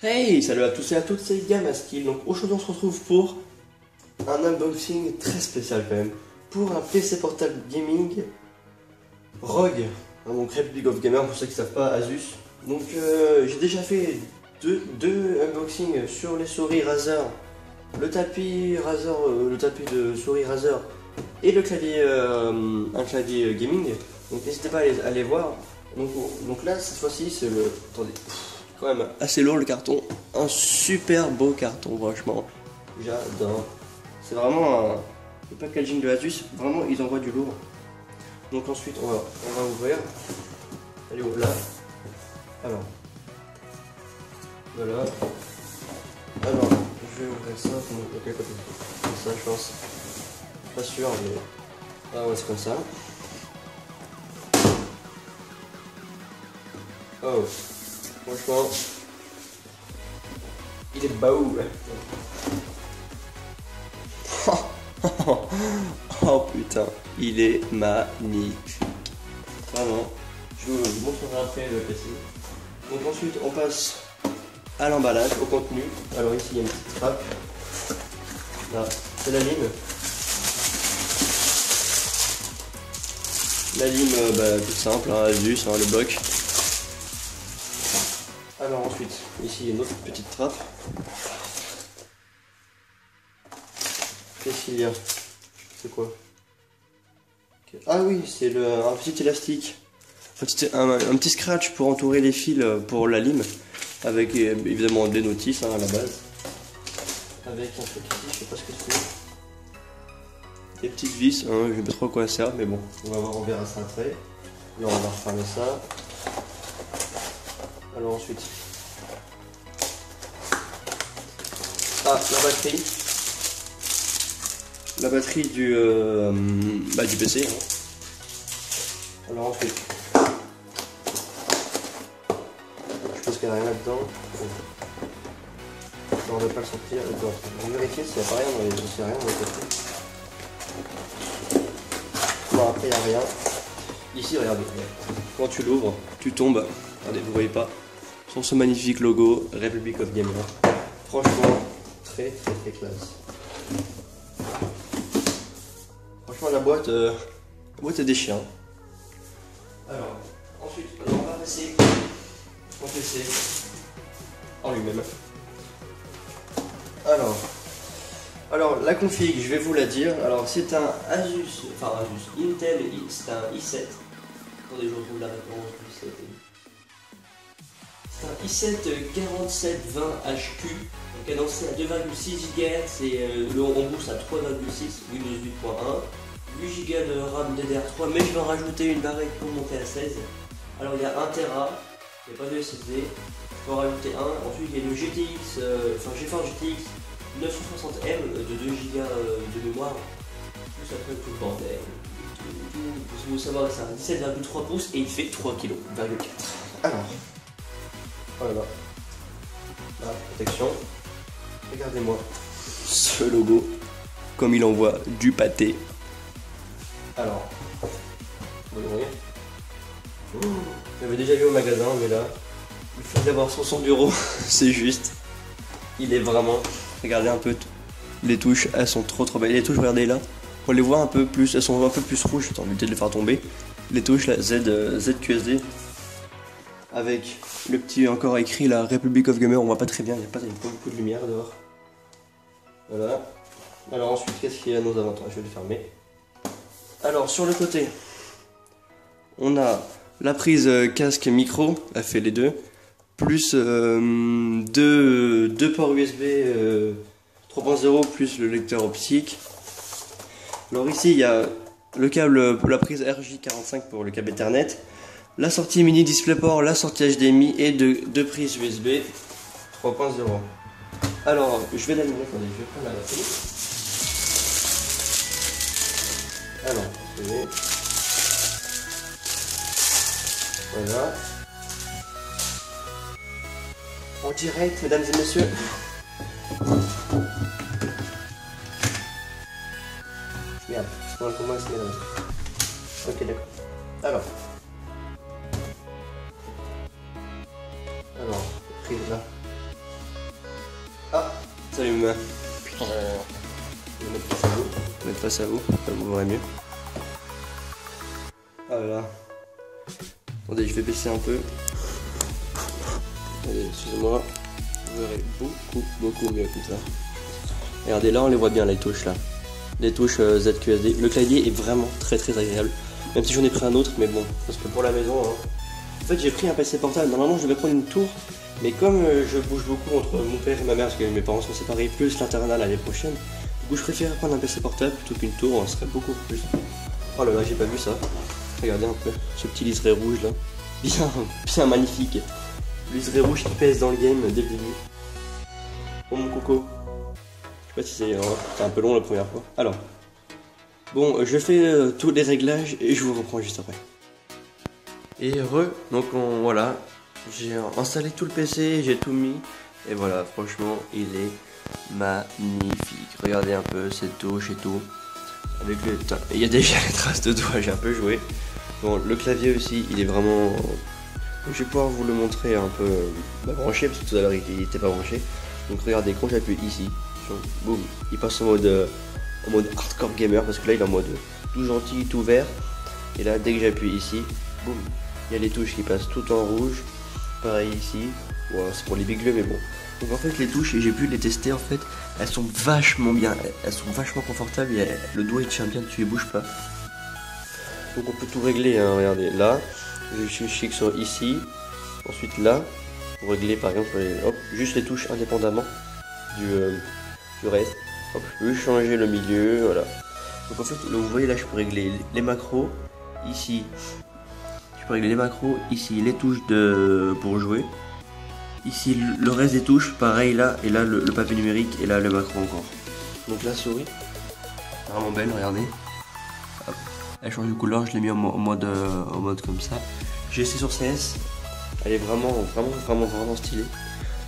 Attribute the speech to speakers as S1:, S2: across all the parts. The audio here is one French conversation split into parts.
S1: Hey, salut à tous et à toutes, c'est Gamaskill. Donc aujourd'hui on se retrouve pour un unboxing très spécial quand même. Pour un PC portable gaming ROG, donc Republic of Gamer pour ceux qui ne savent pas, Asus. Donc j'ai déjà fait deux unboxings sur les souris Razer, le tapis Razer, le tapis de souris Razer et le clavier, un clavier gaming. Donc n'hésitez pas à aller voir. Donc là cette fois-ci c'est le... Attendez. Quand même assez lourd le carton, un super beau carton franchement, j'adore. C'est vraiment le packaging de Asus, vraiment ils envoient du lourd. Donc ensuite on va ouvrir. Elle est où là? Alors voilà. Alors je vais ouvrir ça, de quel côté? Comme ça je pense. Pas sûr mais. Ah ouais c'est comme ça. Oh. Franchement, il est beau. Oh putain, il est magnifique. Vraiment, je vous montrerai après le PC. Donc ensuite, on passe à l'emballage, au contenu. Alors ici, il y a une petite trappe. Là, c'est la lime. La lime, toute simple, hein, Asus, hein, le boc. Alors ensuite, ici il y a une autre petite trappe. Qu'est-ce qu'il y a? C'est quoi? Ah oui, c'est un petit élastique. Un petit scratch pour entourer les fils pour la lime. Avec évidemment des notices hein, à la base. Avec un truc ici, je sais pas ce que c'est. Des petites vis, hein, je sais pas trop à quoi ça sert, mais bon, on verra ça après. Là on va refermer ça. Alors ensuite, la batterie du PC. Hein. Alors ensuite, je pense qu'il n'y a rien là-dedans. On ne va pas le sortir. Je vais vérifier s'il n'y a pas rien dans les côtés. Non, après il n'y a rien. Ici, regardez. Quand tu l'ouvres, tu tombes. Regardez, vous voyez pas. Sur ce magnifique logo Republic of Gamer. Franchement, très classe. Franchement, la boîte est déchirante. Alors, ensuite, on va passer au PC en lui-même. Alors, la config, je vais vous la dire. Alors, c'est un Asus, Intel, c'est un i7. Attendez, je retrouve la référence du i7. C'est un i7 4720HQ, cadencé à 2,6 GHz et on booste à 3,6, Windows 8.1, 8 Go de RAM DDR3, mais je vais en rajouter une barrette pour monter à 16. Alors il y a 1 Tera, il n'y a pas de SSD, je peux en rajouter un. Ensuite il y a le GTX, GeForce GTX 960M de 2 Go de mémoire, plus après tout le bordel. Vous savoir, c'est un 17,3 pouces et il fait 3,4 kg. Alors. Voilà, la protection. Regardez-moi ce logo, comme il envoie du pâté. Alors, vous voyez, j'avais déjà vu au magasin, mais là, le fait d'avoir sur son bureau, c'est juste. Il est vraiment. Regardez un peu les touches, elles sont trop belles. Les touches, regardez là, on les voit un peu plus, elles sont un peu plus rouges. J'ai envie de les faire tomber. Les touches, là, ZQSD. Avec le petit encore écrit la Republic of Gamer, on voit pas très bien, il n'y a pas beaucoup de lumière dehors. Voilà. Alors ensuite, qu'est-ce qu'il y a à nos avantages? Je vais le fermer. Alors sur le côté, on a la prise casque micro, elle fait les deux, plus deux ports USB 3.0 plus le lecteur optique. Alors ici, il y a le câble, la prise RJ45 pour le câble Ethernet. La sortie mini DisplayPort, la sortie HDMI et deux prises USB 3.0. Alors, je vais l'allumer, attendez, je vais prendre la batterie. Alors, voilà. En direct, mesdames et messieurs. Merde, c'est pour moi, c'est mesdames. Ok, d'accord. Alors, prise là. Salut main. Putain, je vais mettre face à vous, comme vous verrez mieux. Ah là. Attendez, je vais baisser un peu. Allez, excusez-moi. Vous verrez beaucoup mieux comme ça. Regardez, là on les voit bien les touches là. Les touches ZQSD. Le clavier est vraiment très agréable. Même si j'en ai pris un autre, mais bon, parce que pour la maison, hein. En fait j'ai pris un PC portable. Normalement je devais prendre une tour, mais comme je bouge beaucoup entre mon père et ma mère, parce que mes parents sont séparés, plus l'internat l'année prochaine, du coup je préfère prendre un PC portable plutôt qu'une tour, on serait beaucoup plus. Oh là là, j'ai pas vu ça. Regardez un peu, ce petit liseré rouge là. Bien magnifique. Liseré rouge qui pèse dans le game dès le début. Oh mon coco. Je sais pas si c'est un peu long la première fois. Alors, bon, je fais tous les réglages et je vous reprends juste après. Et donc voilà, j'ai installé tout le PC, j'ai tout mis. Et voilà, franchement, il est magnifique. Regardez un peu cette touche et tout. Avec le temps, il y a déjà les traces de doigts, j'ai un peu joué. Bon, le clavier aussi, il est vraiment... Je vais pouvoir vous le montrer un peu branché, parce que tout à l'heure il n'était pas branché. Donc regardez, quand j'appuie ici, boum, il passe en mode hardcore gamer, parce que là il est en mode tout gentil, tout vert. Et là, dès que j'appuie ici, boum, il y a les touches qui passent tout en rouge. Pareil ici, wow, c'est pour les big mais bon. Donc en fait les touches, et j'ai pu les tester en fait, elles sont vachement bien, elles sont vachement confortables, le doigt il tient bien dessus, il bouge pas. Donc on peut tout régler, hein, regardez, là, je clique sur ici, ensuite là, pour régler par exemple, hop, juste les touches indépendamment du reste. Hop, je peux changer le milieu, voilà. Donc en fait, vous voyez là, je peux régler les macros, ici, je peux régler les macros, ici, les touches pour jouer. Ici le reste des touches, pareil là, et là le papier numérique, et là le macro encore. Donc la souris, vraiment belle, regardez. Hop. Elle change de couleur, je l'ai mis en mode comme ça. J'ai essayé sur CS, elle est vraiment stylée.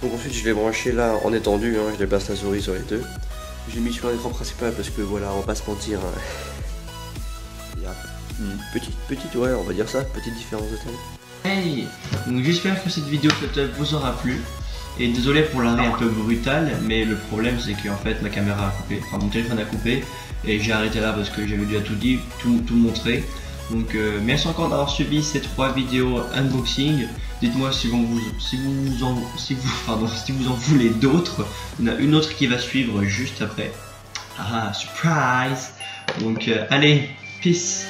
S1: Donc ensuite je l'ai branché là en étendu, hein, je déplace la souris sur les deux. Je l'ai mis sur l'écran principal parce que voilà, on va pas se mentir. Hein. Il y a une petite, ouais, on va dire ça, petite différence de taille.
S2: Hey, donc j'espère que cette vidéo vous aura plu. Et désolé pour l'arrêt un peu brutal, mais le problème c'est que en fait ma caméra a coupé, enfin mon téléphone a coupé et j'ai arrêté là parce que j'avais déjà tout dit, tout montré. Donc merci encore d'avoir suivi ces 3 vidéos unboxing. Dites-moi si vous en voulez d'autres. Il y en a une autre qui va suivre juste après. Ah, surprise. Donc allez, peace.